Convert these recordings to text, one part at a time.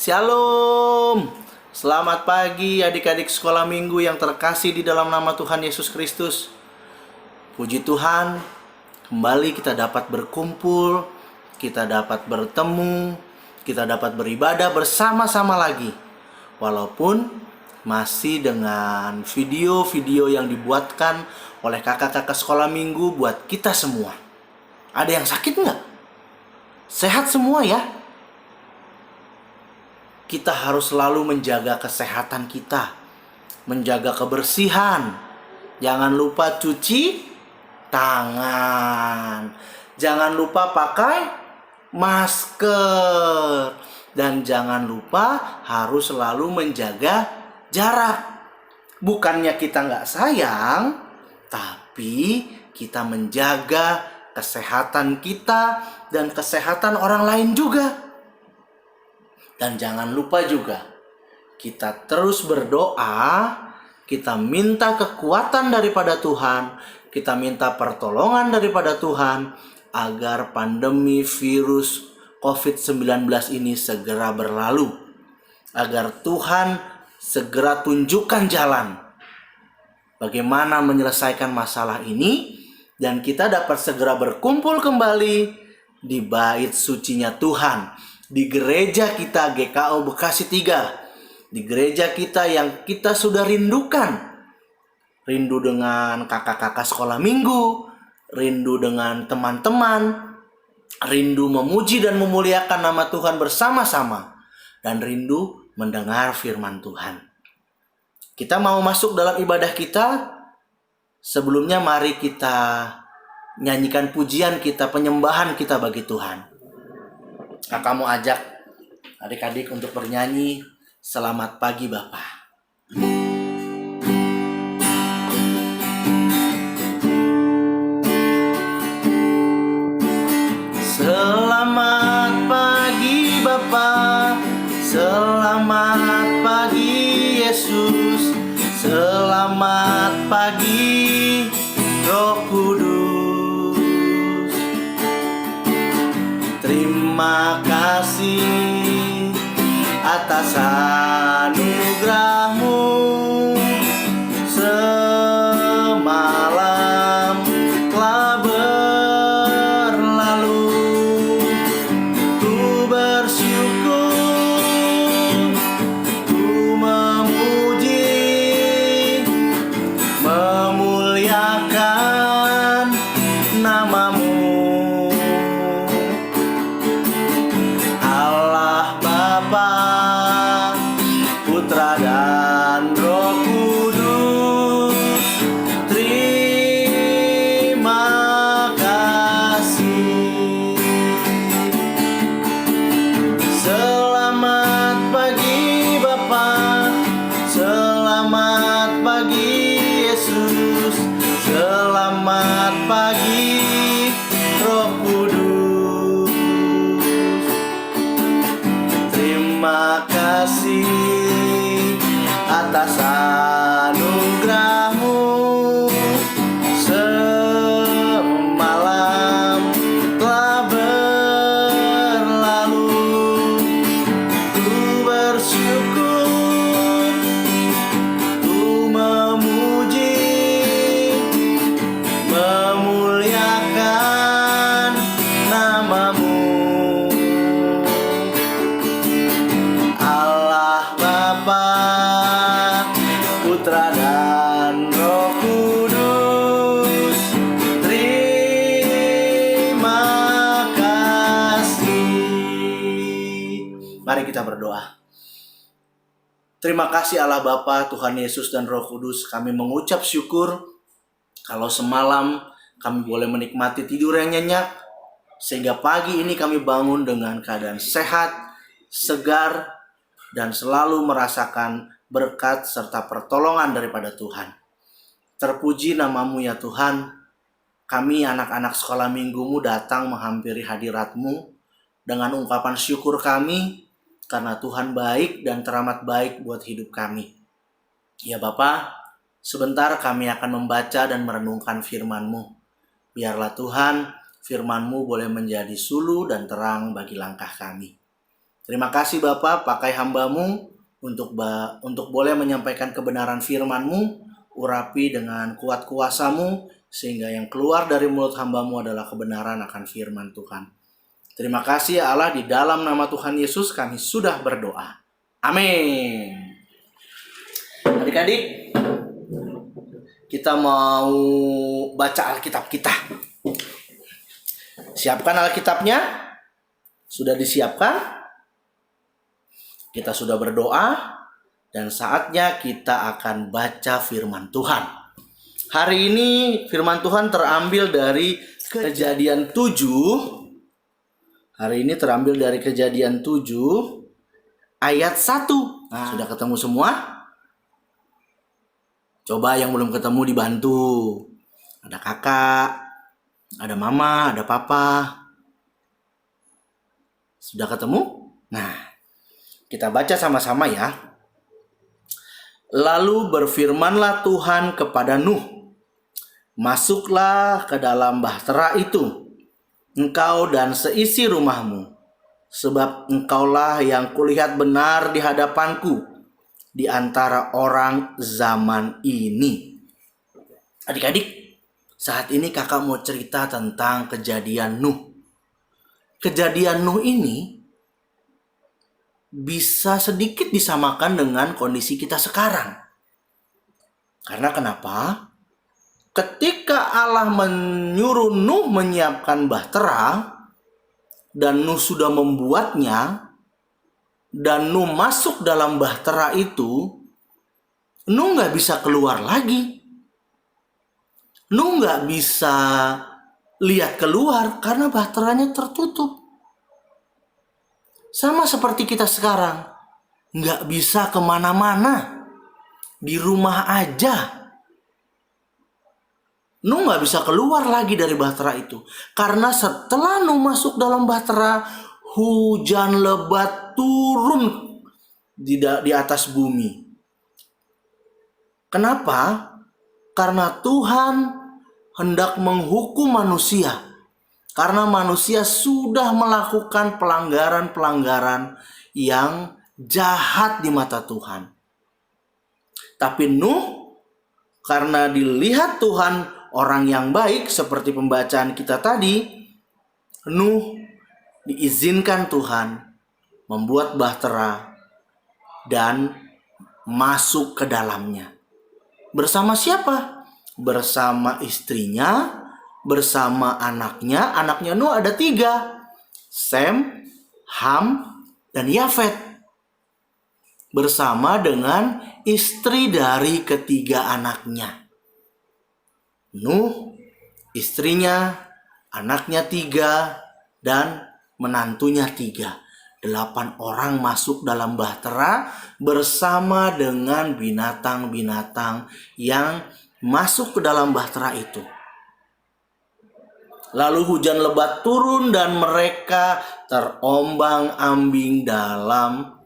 Shalom. Selamat pagi adik-adik sekolah minggu yang terkasih di dalam nama Tuhan Yesus Kristus. Puji Tuhan, kembali kita dapat berkumpul, kita dapat bertemu, kita dapat beribadah bersama-sama lagi. Walaupun masih dengan video-video yang dibuatkan oleh kakak-kakak sekolah minggu buat kita semua. Ada yang sakit nggak? Sehat semua ya? Kita harus selalu menjaga kesehatan kita, menjaga kebersihan. Jangan lupa cuci tangan. Jangan lupa pakai masker. Dan jangan lupa harus selalu menjaga jarak. Bukannya kita nggak sayang, tapi kita menjaga kesehatan kita dan kesehatan orang lain juga. Dan jangan lupa juga, kita terus berdoa, kita minta kekuatan daripada Tuhan, kita minta pertolongan daripada Tuhan, agar pandemi virus COVID-19 ini segera berlalu. Agar Tuhan segera tunjukkan jalan bagaimana menyelesaikan masalah ini, dan kita dapat segera berkumpul kembali di bait sucinya Tuhan. Di gereja kita GKO Bekasi 3, di gereja kita yang kita sudah rindukan. Rindu dengan kakak-kakak sekolah minggu, rindu dengan teman-teman, rindu memuji dan memuliakan nama Tuhan bersama-sama, dan rindu mendengar firman Tuhan. Kita mau masuk dalam ibadah kita. Sebelumnya mari kita nyanyikan pujian kita, penyembahan kita bagi Tuhan. Kamu ajak adik-adik untuk bernyanyi Selamat Pagi Bapa. Selamat pagi Bapa, selamat pagi Yesus, selamat pagi Roh Kudus. Terima kasih atas anugerah-Mu. Semalam telah berlalu, ku bersyukur, ku memuji, memuliakan nama-Mu. Putra dan Roh Kudus, terima kasih. Selamat pagi Bapa, selamat pagi Yesus, selamat pagi Roh Kudus. Terima kasih atas anugerah-Mu. Semalam telah berlalu, ku bersyukur, ku memuji, memuliakan nama-Mu. Allah Bapa, Putra dan Roh Kudus, terima kasih. Mari kita berdoa. Terima kasih Allah Bapa, Tuhan Yesus dan Roh Kudus. Kami mengucap syukur kalau semalam kami boleh menikmati tidur yang nyenyak, sehingga pagi ini kami bangun dengan keadaan sehat, segar, dan selalu merasakan berkat serta pertolongan daripada Tuhan. Terpuji nama-Mu ya Tuhan. Kami anak-anak sekolah minggu-Mu datang menghampiri hadirat-Mu dengan ungkapan syukur kami, karena Tuhan baik dan teramat baik buat hidup kami. Ya Bapa, sebentar kami akan membaca dan merenungkan firman-Mu. Biarlah Tuhan, firman-Mu boleh menjadi sulu dan terang bagi langkah kami. Terima kasih Bapa, pakai hamba-Mu untuk boleh menyampaikan kebenaran firman-Mu, urapi dengan kuat kuasa-Mu, sehingga yang keluar dari mulut hamba-Mu adalah kebenaran akan firman Tuhan. Terima kasih ya Allah, di dalam nama Tuhan Yesus kami sudah berdoa. Amin. Adik-adik, kita mau baca Alkitab kita. Siapkan Alkitabnya? Sudah disiapkan? Kita sudah berdoa dan saatnya kita akan baca firman Tuhan. Hari ini firman Tuhan terambil dari Kejadian 7. Hari ini terambil dari Kejadian 7 ayat 1. Sudah ketemu semua? Coba yang belum ketemu dibantu. Ada kakak, ada mama, ada papa. Sudah ketemu? Nah, kita baca sama-sama ya. Lalu berfirmanlah Tuhan kepada Nuh, masuklah ke dalam bahtera itu, engkau dan seisi rumahmu, sebab engkaulah yang kulihat benar di hadapanku di antara orang zaman ini. Adik-adik, saat ini kakak mau cerita tentang kejadian Nuh. Kejadian Nuh ini bisa sedikit disamakan dengan kondisi kita sekarang. Karena kenapa? Ketika Allah menyuruh Nuh menyiapkan bahtera, dan Nuh sudah membuatnya, dan Nuh masuk dalam bahtera itu, Nuh nggak bisa keluar lagi. Nuh nggak bisa lihat keluar karena bahteranya tertutup. Sama seperti kita sekarang, nggak bisa kemana-mana, di rumah aja. Nuh nggak bisa keluar lagi dari bahtera itu, karena setelah Nuh masuk dalam bahtera, hujan lebat turun di atas bumi. Kenapa? Karena Tuhan hendak menghukum manusia. Karena manusia sudah melakukan pelanggaran-pelanggaran yang jahat di mata Tuhan. Tapi Nuh, karena dilihat Tuhan orang yang baik, seperti pembacaan kita tadi, Nuh diizinkan Tuhan membuat bahtera dan masuk ke dalamnya. Bersama siapa? Bersama istrinya, bersama anaknya. Anaknya Nuh ada 3, Sem, Ham, dan Yafet. Bersama dengan istri dari ketiga anaknya. Nuh, istrinya, anaknya 3, dan menantunya 3. 8 orang masuk dalam bahtera bersama dengan binatang-binatang yang masuk ke dalam bahtera itu. Lalu hujan lebat turun dan mereka terombang-ambing dalam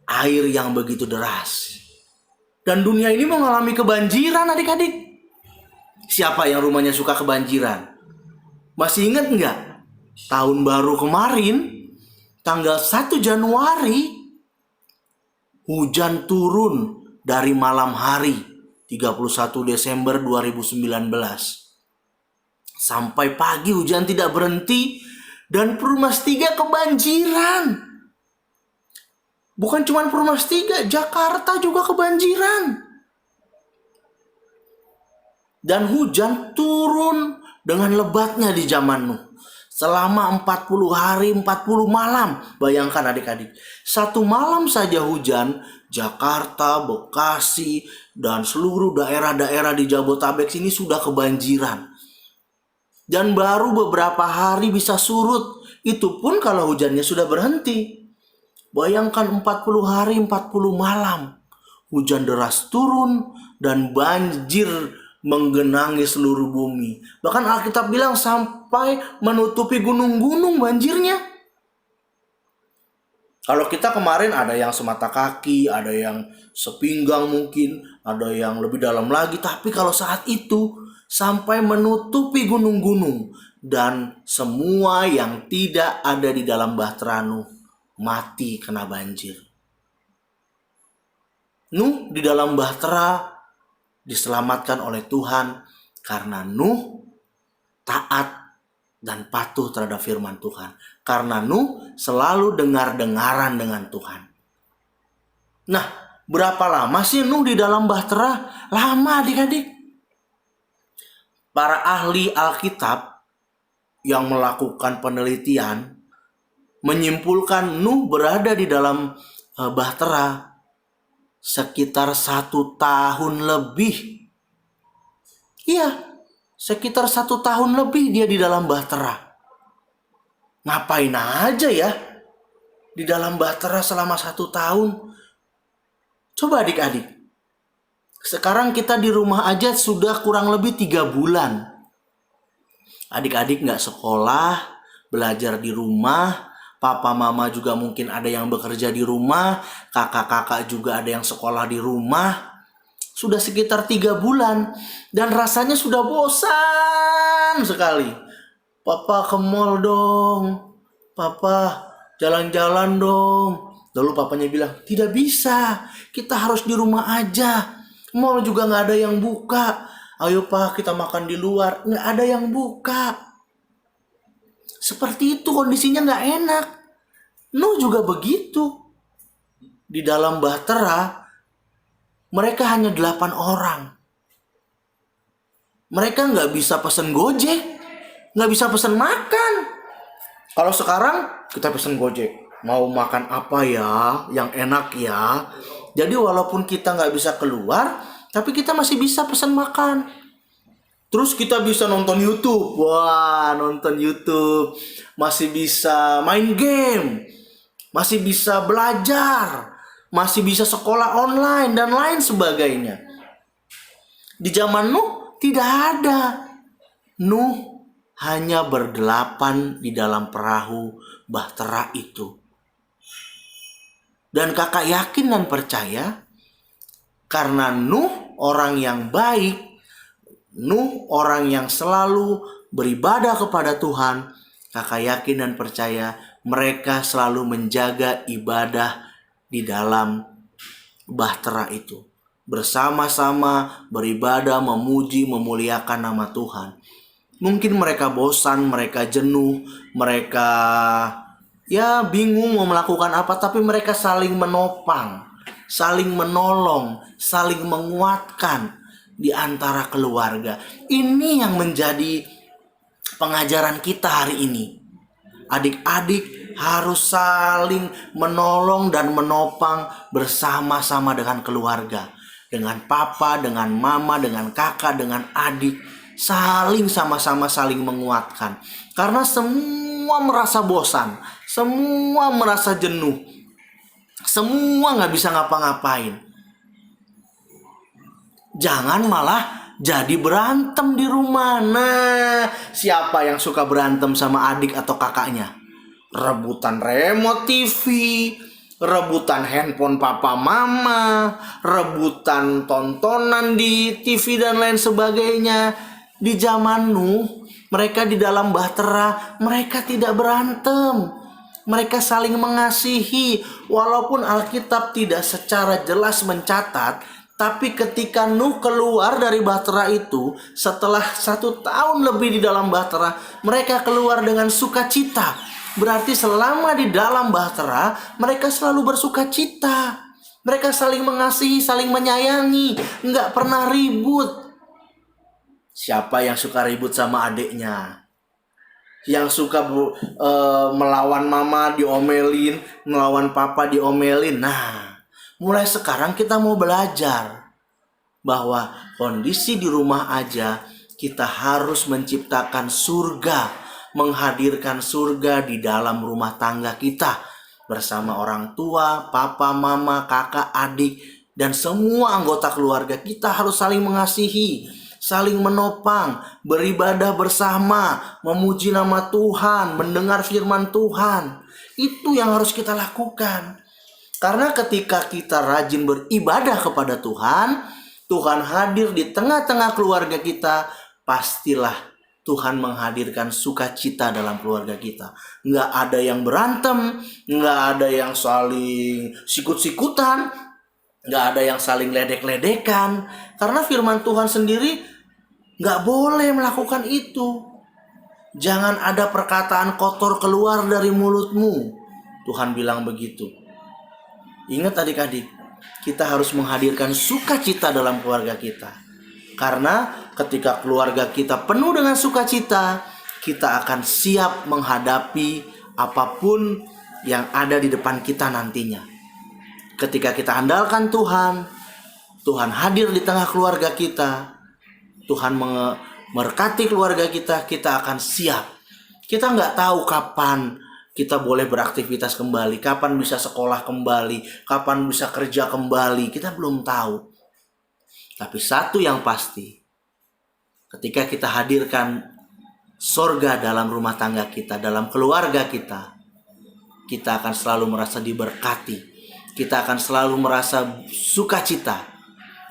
air yang begitu deras. Dan dunia ini mengalami kebanjiran, adik-adik. Siapa yang rumahnya suka kebanjiran? Masih ingat nggak? Tahun baru kemarin, tanggal 1 Januari, hujan turun dari malam hari 31 Desember 2019. Sampai pagi hujan tidak berhenti dan Perumnas 3 kebanjiran. Bukan cuma Perumnas 3, Jakarta juga kebanjiran. Dan hujan turun dengan lebatnya di zaman Nuh. Selama 40 hari, 40 malam. Bayangkan adik-adik. 1 malam saja hujan, Jakarta, Bekasi, dan seluruh daerah-daerah di Jabodetabek sini sudah kebanjiran. Dan baru beberapa hari bisa surut. Itu pun kalau hujannya sudah berhenti. Bayangkan 40 hari 40 malam. Hujan deras turun dan banjir menggenangi seluruh bumi. Bahkan Alkitab bilang sampai menutupi gunung-gunung banjirnya. Kalau kita kemarin ada yang semata kaki, ada yang sepinggang mungkin, ada yang lebih dalam lagi. Tapi kalau saat itu sampai menutupi gunung-gunung dan semua yang tidak ada di dalam bahtera Nuh mati kena banjir. Nuh di dalam bahtera diselamatkan oleh Tuhan karena Nuh taat dan patuh terhadap firman Tuhan. Karena Nuh selalu dengar-dengaran dengan Tuhan. Nah, berapa lama sih Nuh di dalam bahtera? Lama adik-adik. Para ahli Alkitab yang melakukan penelitian menyimpulkan Nuh berada di dalam bahtera sekitar 1 tahun lebih. Iya, sekitar 1 tahun lebih dia di dalam bahtera. Ngapain aja ya di dalam bahtera selama 1 tahun? Coba adik-adik. Sekarang kita di rumah aja sudah kurang lebih 3 bulan. Adik-adik gak sekolah, belajar di rumah. Papa mama juga mungkin ada yang bekerja di rumah. Kakak-kakak juga ada yang sekolah di rumah. Sudah sekitar 3 bulan. Dan rasanya sudah bosan sekali. Papa ke mall dong. Papa jalan-jalan dong. Lalu papanya bilang, tidak bisa. Kita harus di rumah aja. Mall juga gak ada yang buka. Ayo pak, kita makan di luar. Gak ada yang buka. Seperti itu kondisinya gak enak. Nuh juga begitu. Di dalam bahtera, mereka hanya 8 orang. Mereka gak bisa pesen Gojek. Gak bisa pesen makan. Kalau sekarang kita pesen Gojek. Mau makan apa ya yang enak ya. Jadi walaupun kita gak bisa keluar, tapi kita masih bisa pesen makan. Terus kita bisa nonton YouTube. Wah, nonton YouTube. Masih bisa main game. Masih bisa belajar. Masih bisa sekolah online dan lain sebagainya. Di zaman Nuh tidak ada. Nuh hanya berdelapan di dalam perahu bahtera itu. Dan kakak yakin dan percaya karena Nuh orang yang baik, Nuh orang yang selalu beribadah kepada Tuhan, kakak yakin dan percaya mereka selalu menjaga ibadah di dalam bahtera itu. Bersama-sama beribadah, memuji, memuliakan nama Tuhan. Mungkin mereka bosan, mereka jenuh, mereka bingung mau melakukan apa, tapi mereka saling menopang, saling menolong, saling menguatkan di antara keluarga. Ini yang menjadi pengajaran kita hari ini. Adik-adik harus saling menolong dan menopang bersama-sama dengan keluarga. Dengan papa, dengan mama, dengan kakak, dengan adik. Saling sama-sama saling menguatkan. Karena semua merasa bosan. Semua merasa jenuh. Semua gak bisa ngapa-ngapain. Jangan malah jadi berantem di rumah. Nah, siapa yang suka berantem sama adik atau kakaknya? Rebutan remote TV, rebutan handphone papa mama, rebutan tontonan di TV dan lain sebagainya. Di zaman Nuh, mereka di dalam bahtera, mereka tidak berantem. Mereka saling mengasihi. Walaupun Alkitab tidak secara jelas mencatat, tapi ketika Nuh keluar dari bahtera itu, setelah 1 tahun lebih di dalam bahtera, mereka keluar dengan sukacita. Berarti selama di dalam bahtera, mereka selalu bersukacita. Mereka saling mengasihi, saling menyayangi, nggak pernah ribut. Siapa yang suka ribut sama adiknya? Yang suka melawan mama diomelin, melawan papa diomelin. Nah, mulai sekarang kita mau belajar bahwa kondisi di rumah aja kita harus menciptakan surga, menghadirkan surga di dalam rumah tangga kita bersama orang tua, papa, mama, kakak, adik, dan semua anggota keluarga. Kita harus saling mengasihi, saling menopang, beribadah bersama, memuji nama Tuhan, mendengar firman Tuhan. Itu yang harus kita lakukan. Karena ketika kita rajin beribadah kepada Tuhan, Tuhan hadir di tengah-tengah keluarga kita, pastilah Tuhan menghadirkan sukacita dalam keluarga kita. Nggak ada yang berantem, nggak ada yang saling sikut-sikutan, nggak ada yang saling ledek-ledekan. Karena firman Tuhan sendiri nggak boleh melakukan itu. Jangan ada perkataan kotor keluar dari mulutmu. Tuhan bilang begitu. Ingat adik-adik, kita harus menghadirkan sukacita dalam keluarga kita. Karena ketika keluarga kita penuh dengan sukacita, kita akan siap menghadapi apapun yang ada di depan kita nantinya. Ketika kita andalkan Tuhan, Tuhan hadir di tengah keluarga kita, Tuhan memberkati keluarga kita, kita akan siap. Kita nggak tahu kapan kita boleh beraktivitas kembali, kapan bisa sekolah kembali, kapan bisa kerja kembali, kita belum tahu. Tapi satu yang pasti, ketika kita hadirkan sorga dalam rumah tangga kita, dalam keluarga kita, kita akan selalu merasa diberkati. Kita akan selalu merasa sukacita.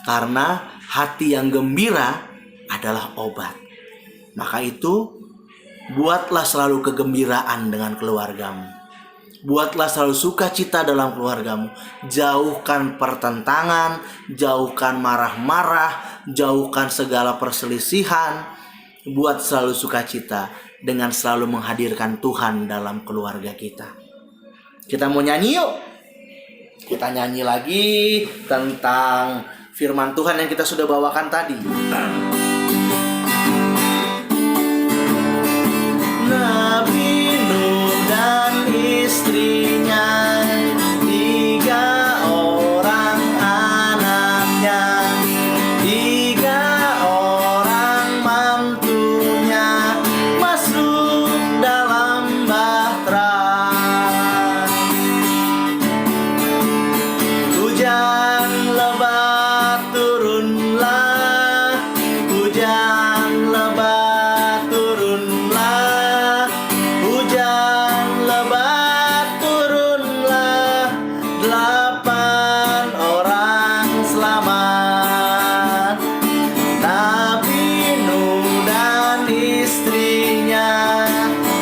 Karena hati yang gembira adalah obat. Maka itu, buatlah selalu kegembiraan dengan keluargamu. Buatlah selalu sukacita dalam keluargamu. Jauhkan pertentangan, jauhkan marah-marah, jauhkan segala perselisihan. Buat selalu sukacita dengan selalu menghadirkan Tuhan dalam keluarga kita. Kita mau nyanyi yuk. Kita nyanyi lagi tentang firman Tuhan yang kita sudah bawakan tadi. Nabi Nuh dan istrinya, 3 orang anaknya, 3 orang mantunya masuk dalam bahtera. Hujan lebat turunlah, hujan lebat turunlah, hujan lebat turunlah, 8 orang selamat. Nabi Nuh dan istrinya,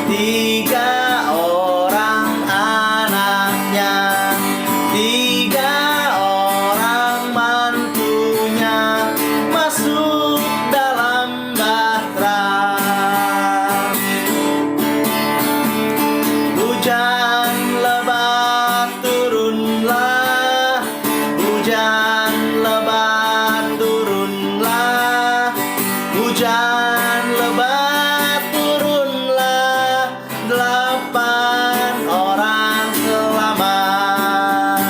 3 orang anaknya, 3 orang mantunya masuk dalam bahtera. Hujan lebat turunlah, hujan lebat turunlah, hujan lebat turunlah, 8 orang selamat.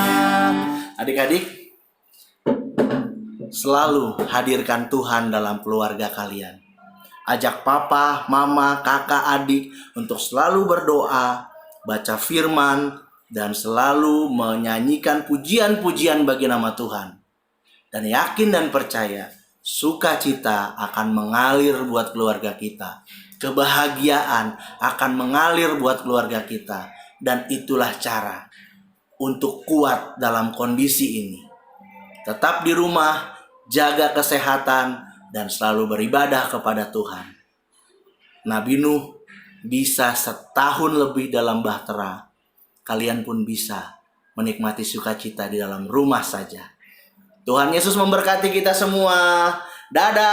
Adik-adik, selalu hadirkan Tuhan dalam keluarga kalian. Ajak papa, mama, kakak, adik untuk selalu berdoa, baca firman, dan selalu menyanyikan pujian-pujian bagi nama Tuhan. Dan yakin dan percaya, sukacita akan mengalir buat keluarga kita. Kebahagiaan akan mengalir buat keluarga kita. Dan itulah cara untuk kuat dalam kondisi ini. Tetap di rumah, jaga kesehatan, dan selalu beribadah kepada Tuhan. Nabi Nuh bisa setahun lebih dalam bahtera. Kalian pun bisa menikmati sukacita di dalam rumah saja. Tuhan Yesus memberkati kita semua. Dadah.